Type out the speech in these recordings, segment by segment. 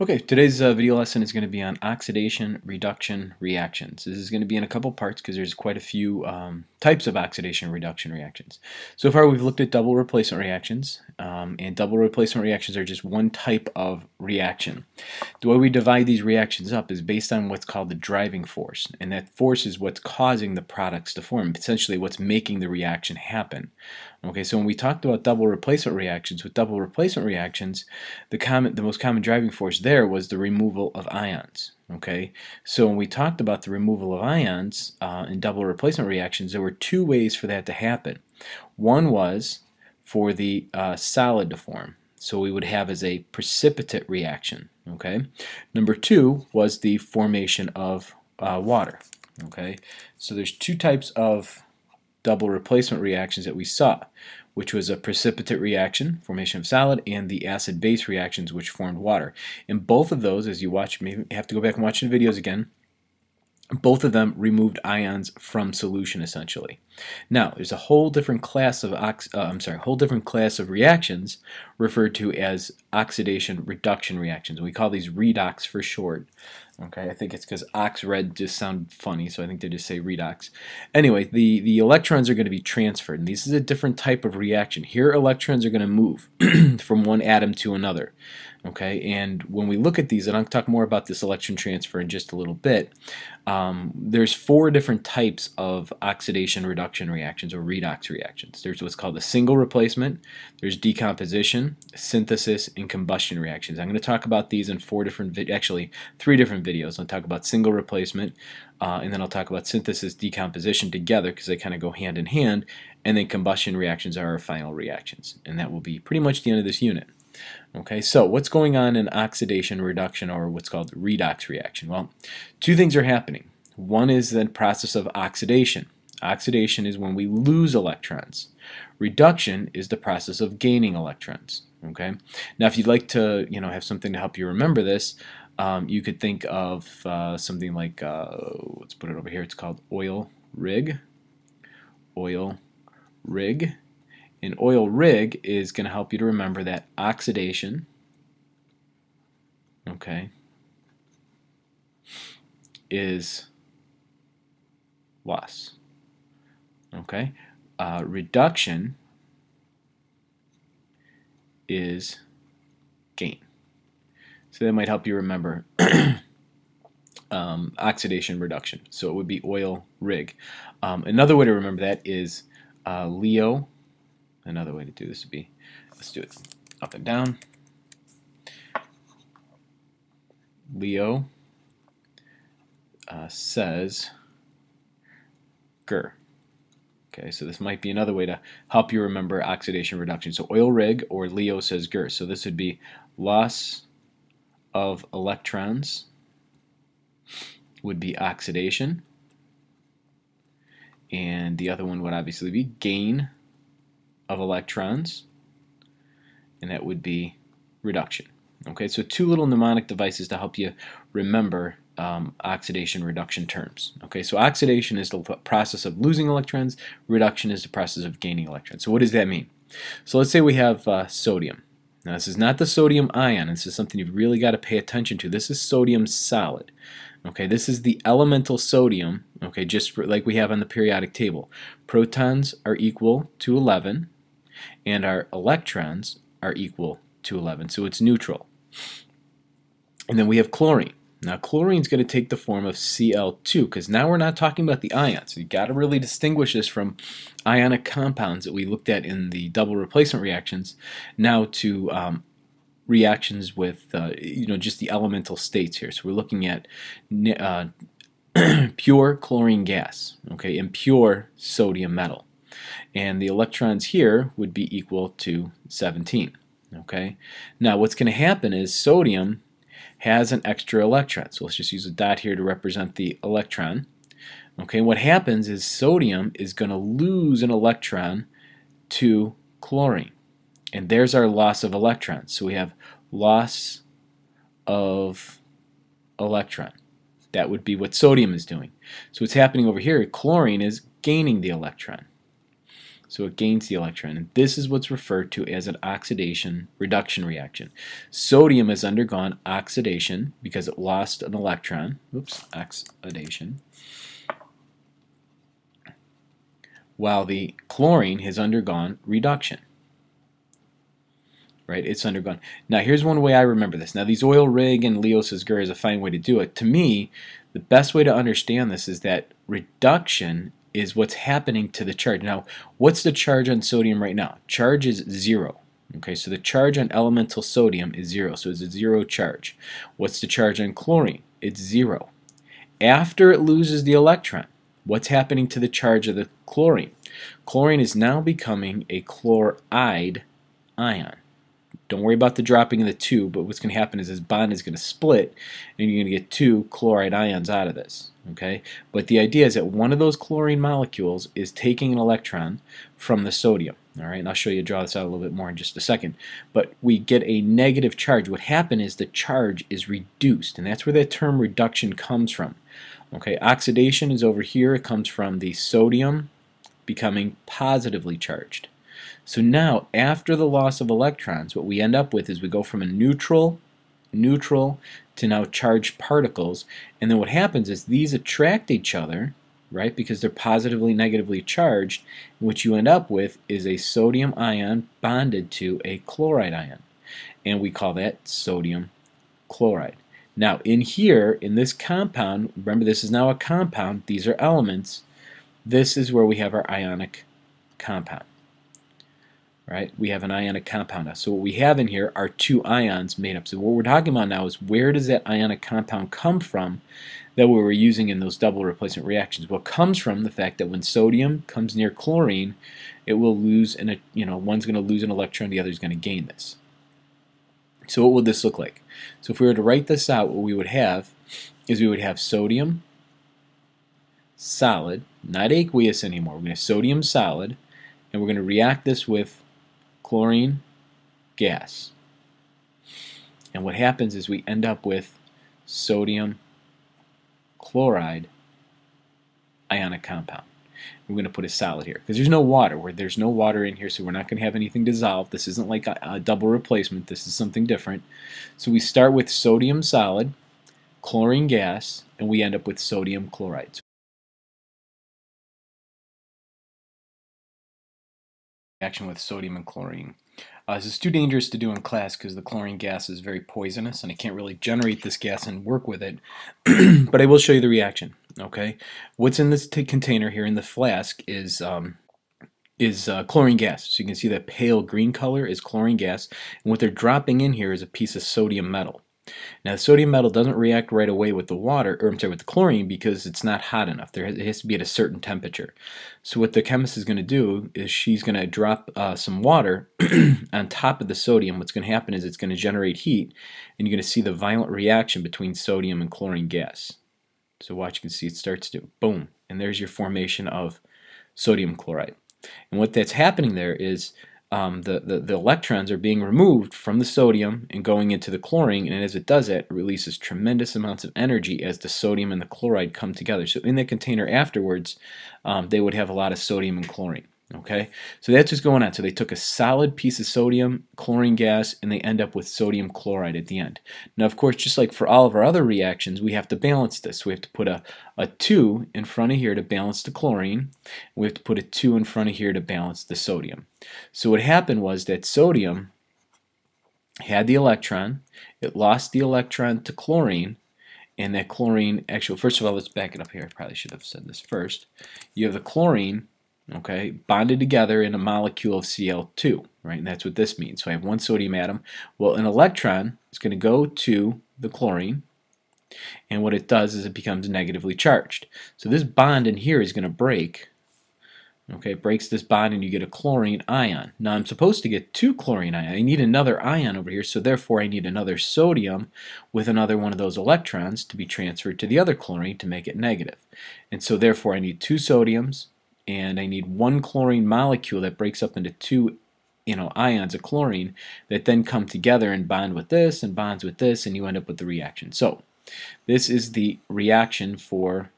Okay, today's video lesson is going to be on oxidation reduction reactions. This is going to be in a couple parts because there's quite a few types of oxidation reduction reactions. So far we've looked at double replacement reactions, and double replacement reactions are just one type of reaction. The way we divide these reactions up is based on what's called the driving force, and that force is what's causing the products to form, essentially what's making the reaction happen. Okay, so when we talked about double replacement reactions, the most common driving force there was the removal of ions. Okay, so when we talked about the removal of ions in double replacement reactions, there were two ways for that to happen. One was for the solid to form, so we would have as a precipitate reaction. Okay, number two was the formation of water. Okay, so there's two types of double replacement reactions that we saw, which was a precipitate reaction, formation of solid, and the acid-base reactions, which formed water. And both of those, as you watch, maybe you have to go back and watch the videos again, both of them removed ions from solution essentially. Now, there's a whole different class of reactions referred to as oxidation reduction reactions. We call these redox for short. Okay, I think it's because ox-red just sound funny, so I think they just say redox. Anyway, the electrons are going to be transferred, and this is a different type of reaction. Here, electrons are going to move from one atom to another. Okay, and when we look at these, and I'll talk more about this electron transfer in just a little bit, there's four different types of oxidation reduction reactions or redox reactions. There's what's called a single replacement, there's decomposition, synthesis, and combustion reactions. I'm going to talk about these in three different videos. I'll talk about single replacement, and then I'll talk about synthesis, decomposition together because they kind of go hand in hand, and then combustion reactions are our final reactions, and that will be pretty much the end of this unit. Okay, so what's going on in oxidation reduction, or what's called redox reaction? Well, two things are happening. One is the process of oxidation. Oxidation is when we lose electrons. Reduction is the process of gaining electrons. Okay, now if you'd like to, have something to help you remember this, you could think of something like, let's put it over here. It's called oil rig. Oil rig. An oil rig is going to help you to remember that oxidation, okay, is loss. Okay, reduction is gain. So that might help you remember oxidation reduction. So it would be oil rig. Another way to remember that is Leo. Another way to do this would be, let's do it up and down. Leo says Ger. Okay, so this might be another way to help you remember oxidation reduction. So oil rig or Leo says Ger. So this would be loss of electrons would be oxidation, and the other one would obviously be gain of electrons, and that would be reduction. Okay, so two little mnemonic devices to help you remember oxidation reduction terms. Okay, so oxidation is the process of losing electrons, reduction is the process of gaining electrons. So what does that mean? So let's say we have sodium. Now this is not the sodium ion, this is something you've really got to pay attention to. This is sodium solid. Okay, this is the elemental sodium, okay, just like we have on the periodic table. Protons are equal to 11, and our electrons are equal to 11, so it's neutral. And then we have chlorine. Now chlorine is going to take the form of Cl2, because now we're not talking about the ions. So you've got to really distinguish this from ionic compounds that we looked at in the double replacement reactions, now to reactions with just the elemental states here. So we're looking at pure chlorine gas, okay, and pure sodium metal. And the electrons here would be equal to 17. Okay. Now what's going to happen is sodium has an extra electron. So let's just use a dot here to represent the electron. Okay. What happens is sodium is going to lose an electron to chlorine. And there's our loss of electrons. So we have loss of electron. That would be what sodium is doing. So what's happening over here, chlorine is gaining the electron. So it gains the electron. And this is what's referred to as an oxidation-reduction reaction. Sodium has undergone oxidation because it lost an electron. Oops, oxidation. While the chlorine has undergone reduction. Right, it's undergone. Now here's one way I remember this. Now these oil rig and Leo Says-Gur is a fine way to do it. To me, the best way to understand this is that reduction is what's happening to the charge. Now, what's the charge on sodium right now? Charge is 0. Okay, so the charge on elemental sodium is 0, so it's a 0 charge. What's the charge on chlorine? It's 0. After it loses the electron, what's happening to the charge of the chlorine? Chlorine is now becoming a chloride ion. Don't worry about the dropping of the 2, but what's going to happen is this bond is going to split, and you're going to get 2 chloride ions out of this. Okay, but the idea is that one of those chlorine molecules is taking an electron from the sodium. All right, and I'll show you, draw this out a little bit more in just a second. But we get a negative charge. What happened is the charge is reduced, and that's where that term reduction comes from. Okay, oxidation is over here. It comes from the sodium becoming positively charged. So now, after the loss of electrons, what we end up with is we go from a neutral to now charged particles, and then what happens is these attract each other, right, because they're positively negatively charged, and what you end up with is a sodium ion bonded to a chloride ion, and we call that sodium chloride. Now in here, in this compound, remember this is now a compound, these are elements, this is where we have our ionic compound. Right? We have an ionic compound now. So what we have in here are 2 ions made up. So what we're talking about now is where does that ionic compound come from that we were using in those double replacement reactions? Well, it comes from the fact that when sodium comes near chlorine, it will lose, one's going to lose an electron, the other's going to gain this. So what would this look like? So if we were to write this out, what we would have is we would have sodium solid, not aqueous anymore. We're going to have sodium solid, and we're going to react this with chlorine gas. And what happens is we end up with sodium chloride ionic compound. We're going to put a solid here because there's no water. There's no water in here, so we're not going to have anything dissolved. This isn't like a double replacement. This is something different. So we start with sodium solid, chlorine gas, and we end up with sodium chloride. Reaction with sodium and chlorine. This is too dangerous to do in class because the chlorine gas is very poisonous and I can't really generate this gas and work with it. But I will show you the reaction. Okay, what's in this container here in the flask is chlorine gas. So you can see that pale green color is chlorine gas, and what they're dropping in here is a piece of sodium metal. Now the sodium metal doesn't react right away with the water, or I'm sorry, with the chlorine, because it's not hot enough. It has to be at a certain temperature. So what the chemist is going to do is she's going to drop some water on top of the sodium. What's going to happen is it's going to generate heat, and you're going to see the violent reaction between sodium and chlorine gas. So watch, you can see it starts to boom, and there's your formation of sodium chloride. And what that's happening there is the electrons are being removed from the sodium and going into the chlorine, and as it does that, it releases tremendous amounts of energy as the sodium and the chloride come together. So in the container afterwards, they would have a lot of sodium and chlorine. Okay, so that's what's going on. So they took a solid piece of sodium, chlorine gas, and they end up with sodium chloride at the end. Now, of course, just like for all of our other reactions, we have to balance this. We have to put a 2 in front of here to balance the chlorine. We have to put a 2 in front of here to balance the sodium. So what happened was that sodium had the electron, it lost the electron to chlorine, and that chlorine, actually, first of all, let's back it up here. I probably should have said this first. You have the chlorine, okay, bonded together in a molecule of Cl2, right? And that's what this means. So I have one sodium atom. Well, an electron is going to go to the chlorine, and what it does is it becomes negatively charged. So this bond in here is going to break. Okay, it breaks this bond, and you get a chlorine ion. Now I'm supposed to get 2 chlorine ions. I need another ion over here, so therefore I need another sodium with another one of those electrons to be transferred to the other chlorine to make it negative. And so therefore I need 2 sodiums, and I need 1 chlorine molecule that breaks up into 2 ions of chlorine that then come together and bond with this and bonds with this, and you end up with the reaction. So this is the reaction for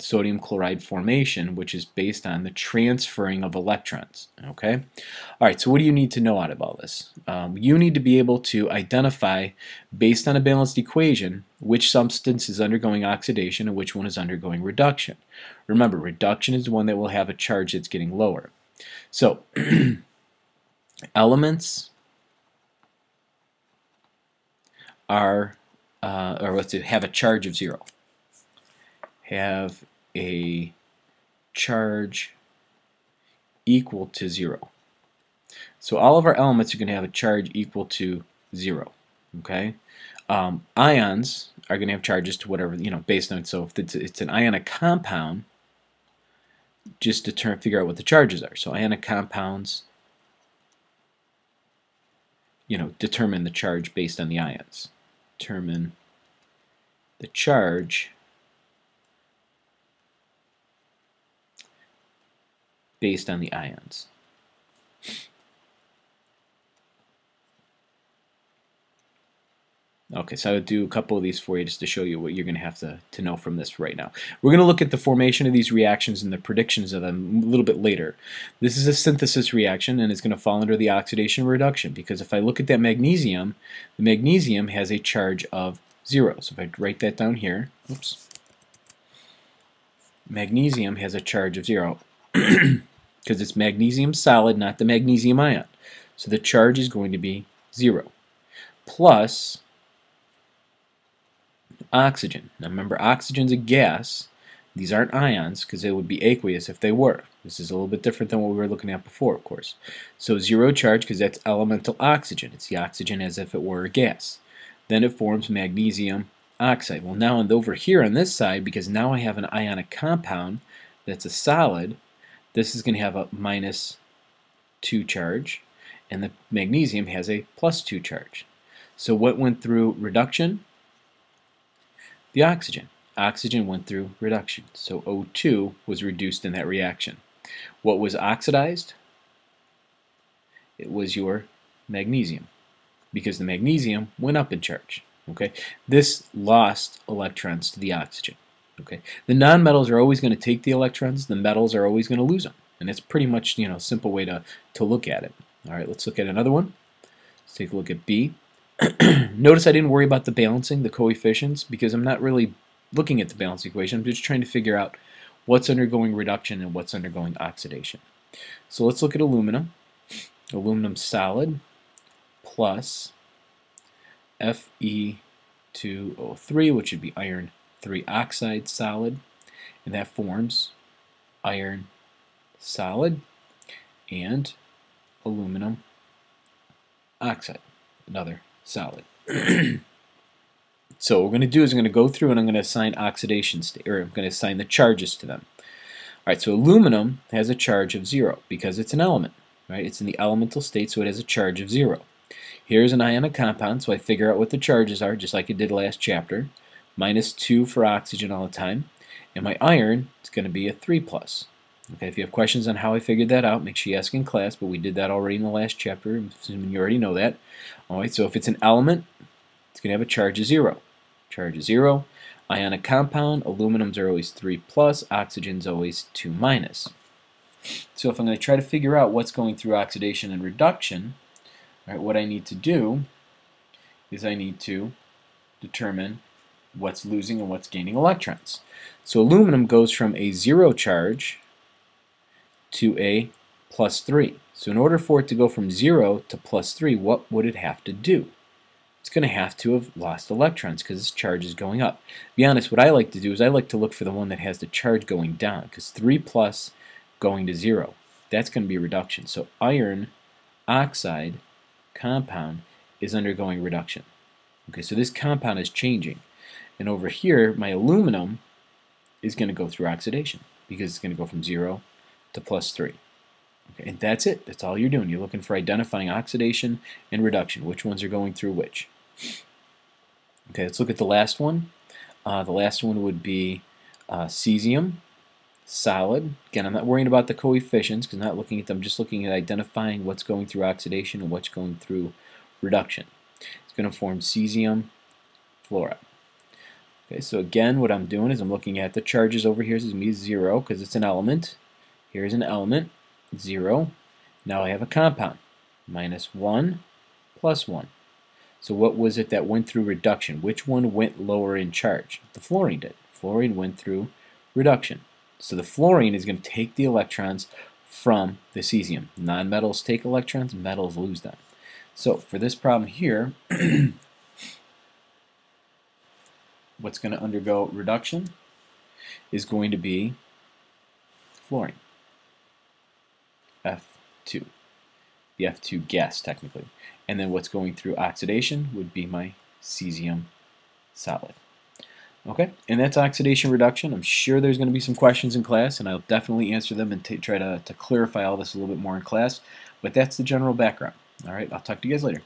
sodium chloride formation, which is based on the transferring of electrons. Okay? All right, so what do you need to know out of all this? You need to be able to identify, based on a balanced equation, which substance is undergoing oxidation and which one is undergoing reduction. Remember, reduction is the one that will have a charge that's getting lower. So, elements are, have a charge of 0. Have a charge equal to 0. So all of our elements are going to have a charge equal to 0. Okay, ions are going to have charges to whatever, based on, so if it's an ionic compound, just to figure out what the charges are. So ionic compounds, determine the charge based on the ions. Determine the charge based on the ions. Okay, so I would do a couple of these for you just to show you what you're going to have to know from this right now. We're going to look at the formation of these reactions and the predictions of them a little bit later. This is a synthesis reaction and it's going to fall under the oxidation reduction, because if I look at that magnesium, the magnesium has a charge of 0. So if I write that down here, oops, magnesium has a charge of 0 because it's magnesium solid, not the magnesium ion. So the charge is going to be 0 plus oxygen. Now remember, oxygen's a gas. These aren't ions because they would be aqueous if they were. This is a little bit different than what we were looking at before, of course. So 0 charge because that's elemental oxygen. It's the oxygen as if it were a gas. Then it forms magnesium oxide. Well, now over here on this side, because now I have an ionic compound that's a solid, this is going to have a -2 charge, and the magnesium has a +2 charge. So what went through reduction? The oxygen. Oxygen went through reduction. So O2 was reduced in that reaction. What was oxidized? It was your magnesium, because the magnesium went up in charge. Okay, this lost electrons to the oxygen. Okay, the nonmetals are always going to take the electrons. The metals are always going to lose them, and it's pretty much a simple way to look at it. All right, let's look at another one. Let's take a look at B. Notice I didn't worry about the balancing, the coefficients, because I'm not really looking at the balance equation. I'm just trying to figure out what's undergoing reduction and what's undergoing oxidation. So let's look at aluminum. Aluminum solid plus Fe2O3, which would be iron 3 oxide solid, and that forms iron solid and aluminum oxide, another solid. So what we're going to do is I'm going to go through and I'm going to assign oxidation state, or I'm going to assign the charges to them. All right, so aluminum has a charge of 0 because it's an element, right? It's in the elemental state, so it has a charge of 0. Here's an ionic compound, so I figure out what the charges are, just like I did last chapter. -2 for oxygen all the time, and my iron is going to be a 3+. Okay, if you have questions on how I figured that out, make sure you ask in class, but we did that already in the last chapter, assuming you already know that. Alright, so if it's an element, it's going to have a charge of 0. Charge of 0. Ionic compound, aluminums are always 3+, oxygen's always 2-. So if I'm going to try to figure out what's going through oxidation and reduction, right, what I need to do is I need to determine what's losing and what's gaining electrons. So aluminum goes from a 0 charge to a +3. So in order for it to go from 0 to +3, what would it have to do? It's going to have to have lost electrons because its charge is going up. To be honest, what I like to do is I like to look for the one that has the charge going down, because 3+ going to 0, that's going to be a reduction. So iron oxide compound is undergoing reduction. Okay, so this compound is changing. And over here, my aluminum is going to go through oxidation because it's going to go from 0 to +3. Okay, and that's it. That's all you're doing. You're looking for identifying oxidation and reduction. Which ones are going through which? Okay, let's look at the last one. The last one would be cesium, solid. Again, I'm not worrying about the coefficients because I'm not looking at them. I'm just looking at identifying what's going through oxidation and what's going through reduction. It's going to form cesium fluoride. Okay, so again, what I'm doing is I'm looking at the charges over here. This is going to be 0 because it's an element. Here's an element, 0. Now I have a compound, -1 plus 1. So what was it that went through reduction? Which one went lower in charge? The fluorine did. Fluorine went through reduction. So the fluorine is going to take the electrons from the cesium. Nonmetals take electrons, metals lose them. So for this problem here, what's going to undergo reduction is going to be fluorine, F2, the F2 gas technically. And then what's going through oxidation would be my cesium solid. Okay, and that's oxidation reduction. I'm sure there's going to be some questions in class, and I'll definitely answer them and try to clarify all this a little bit more in class. But that's the general background. All right, I'll talk to you guys later.